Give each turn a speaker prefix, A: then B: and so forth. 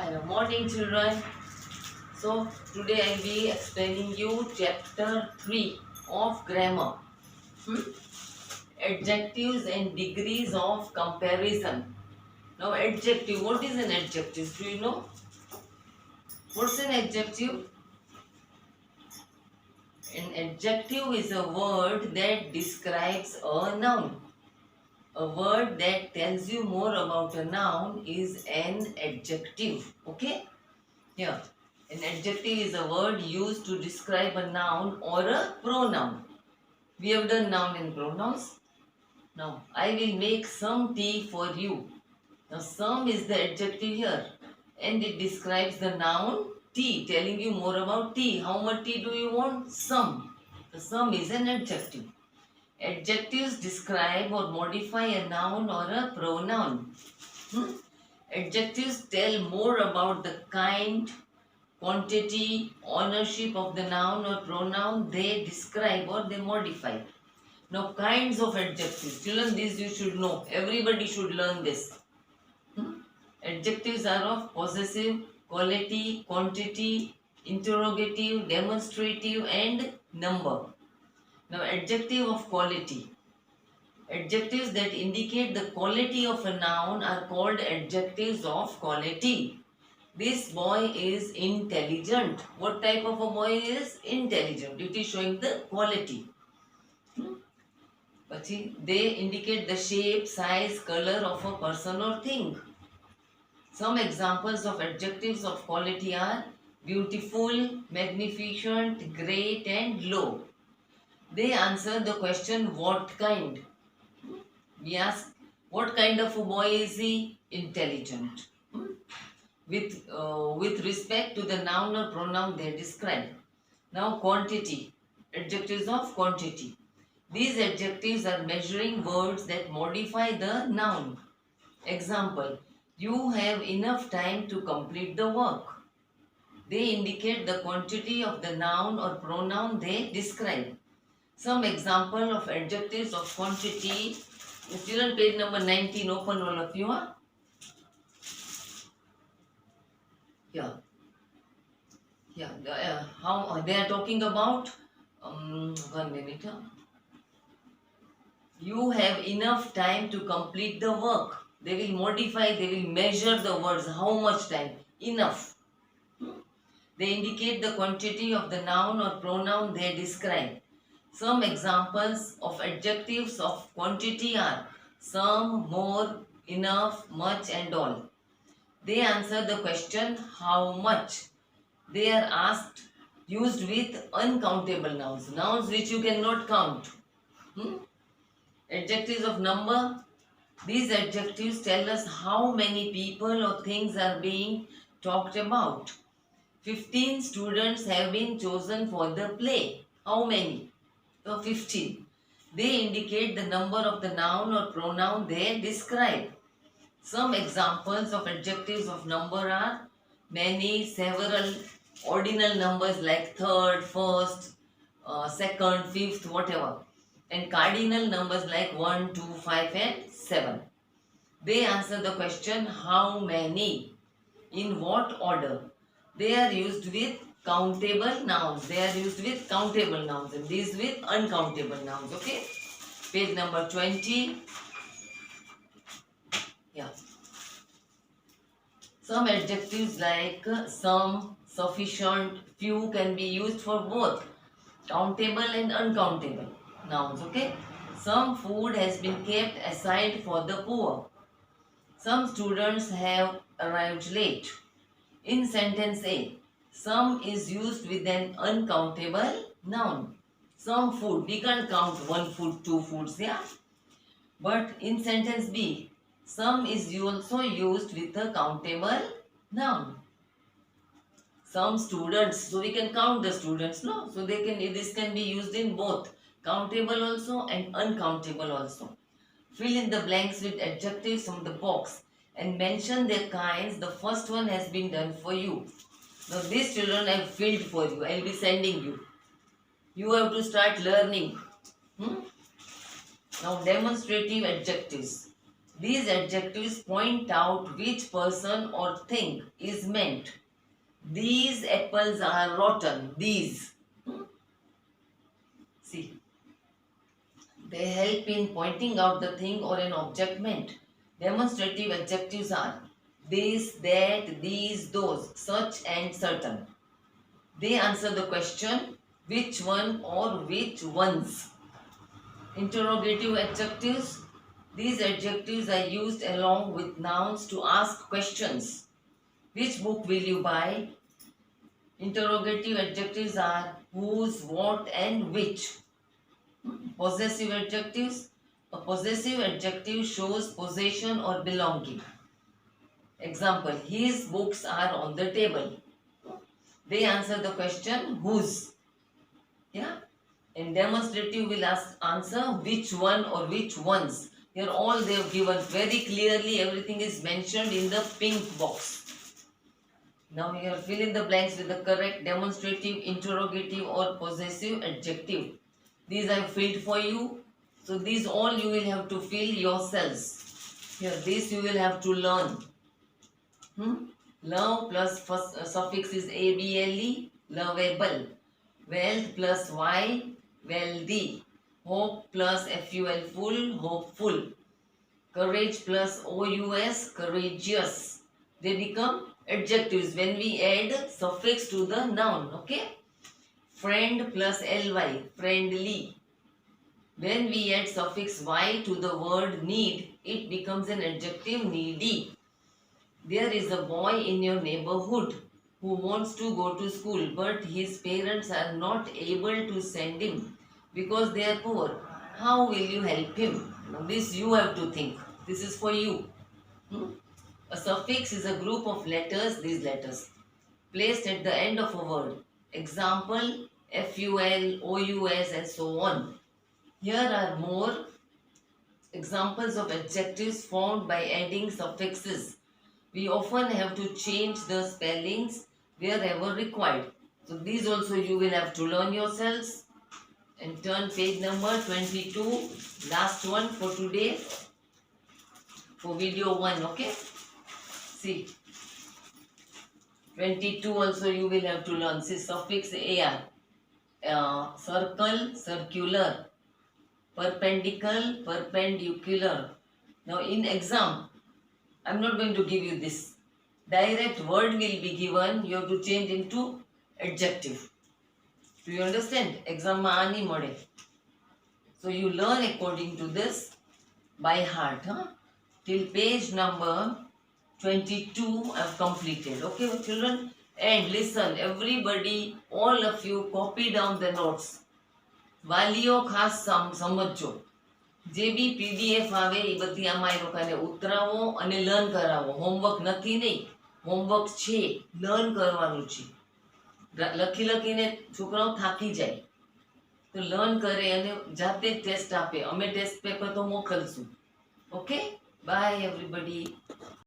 A: Hello, morning children. So today I will be explaining you chapter 3 of grammar. Hmm? Adjectives and degrees of comparison. Now adjective, what is an adjective? Do you know? What's an adjective? An adjective is a word that describes a noun. A word that tells you more about a noun is an adjective. Okay? Here, an adjective is a word used to describe a noun or a pronoun. We have done noun and pronouns. Now, I will make some tea for you. Now, some is the adjective here and it describes the noun tea, telling you more about tea. How much tea do you want? Some. The some is an adjective. Adjectives describe or modify a noun or a pronoun. Hmm? Adjectives tell more about the kind, quantity, ownership of the noun or pronoun they describe or they modify. Now, kinds of adjectives. Children, this you should know. Everybody should learn this. Adjectives are of possessive, quality, quantity, interrogative, demonstrative, and number. Now, adjective of quality. Adjectives that indicate the quality of a noun are called adjectives of quality. This boy is intelligent. What type of a boy is intelligent? It is showing the quality. They indicate the shape, size, color of a person or thing. Some examples of adjectives of quality are beautiful, magnificent, great, and low. They answer the question what kind. We ask what kind of a boy is he? Intelligent. With respect to the noun or pronoun they describe. Now quantity, adjectives of quantity. These adjectives are measuring words that modify the noun. Example, you have enough time to complete the work. They indicate the quantity of the noun or pronoun they describe. Some example of adjectives of quantity. Student, page number 19, open all of you. Yeah. Yeah, how they are talking about 1 minute. You have enough time to complete the work. They will modify, they will measure the words, how much time, enough. They indicate the quantity of the noun or pronoun they describe. Some examples of adjectives of quantity are some, more, enough, much, and all. They answer the question how much. They are asked, used with uncountable nouns, nouns which you cannot count. Adjectives of number. These adjectives tell us how many people or things are being talked about. 15 students have been chosen for the play. How many? So 15. They indicate the number of the noun or pronoun they describe. Some examples of adjectives of number are many, several, ordinal numbers like third, first, second, fifth, whatever, and cardinal numbers like 1, 2, 5, and 7. They answer the question how many, in what order. They are used with countable nouns. They are used with countable nouns and these with uncountable nouns. Okay. Page number 20. Yeah. Some adjectives like some, sufficient, few can be used for both countable and uncountable nouns. Okay. Some food has been kept aside for the poor. Some students have arrived late. In sentence A, some is used with an uncountable noun. Some food, we can't count one food, two foods, yeah. But in sentence B, some is also used with a countable noun. Some students, so we can count the students, no? So this can be used in both countable also and uncountable also. Fill in the blanks with adjectives from the box and mention their kinds. The first one has been done for you. Now these children I have filled for you. I will be sending you. You have to start learning. Now demonstrative adjectives. These adjectives point out which person or thing is meant. These apples are rotten. These. See, they help in pointing out the thing or an object meant. Demonstrative adjectives are this, that, these, those, such, and certain. They answer the question which one or which ones. Interrogative adjectives. These adjectives are used along with nouns to ask questions. Which book will you buy? Interrogative adjectives are whose, what, and which. Possessive adjectives. A possessive adjective shows possession or belonging. Example, his books are on the table. They answer the question whose. Yeah. And demonstrative will answer which one or which ones. Here all they have given very clearly. Everything is mentioned in the pink box. Now here fill in the blanks with the correct demonstrative, interrogative or possessive adjective. These I have filled for you. So these all you will have to fill yourselves. Here this you will have to learn. Love plus first suffix is able, lovable. Wealth plus y, wealthy. Hope plus ful, full, hopeful. Courage plus ous, courageous. They become adjectives when we add suffix to the noun. Okay. Friend plus ly, friendly. When we add suffix y to the word need, it becomes an adjective, needy. There is a boy in your neighborhood who wants to go to school, but his parents are not able to send him because they are poor. How will you help him? Now this you have to think. This is for you. A suffix is a group of letters, these letters, placed at the end of a word. Example, ful, ous and so on. Here are more examples of adjectives formed by adding suffixes. We often have to change the spellings wherever required. So these also you will have to learn yourselves. And turn page number 22, last one for today, for video 1, okay? See, 22 also you will have to learn. See, suffix ar, circle, circular, perpendicular, perpendicular. Now in exam, I'm not going to give you this. Direct word will be given, you have to change into adjective. Do you understand? Exam ma ani mode. So you learn according to this by heart. Till page number 22 I have completed. Okay children? And listen, everybody, all of you copy down the notes. વાલીઓ ખાસ સમજજો. જે બી PDF આવે એ બધી આમાં એ લોકોને ઉતરાવો અને learn કરાવો. હોમવર્ક નથી નહીં, હોમવર્ક છે, લર્ન કરવાનું છે. લખી લખીને છોકરાઓ થાકી જાય તો લર્ન કરે અને જાતે જ ટેસ્ટ આપે. અમે ટેસ્ટ પેપર તો મોકલશું. Okay, by everybody.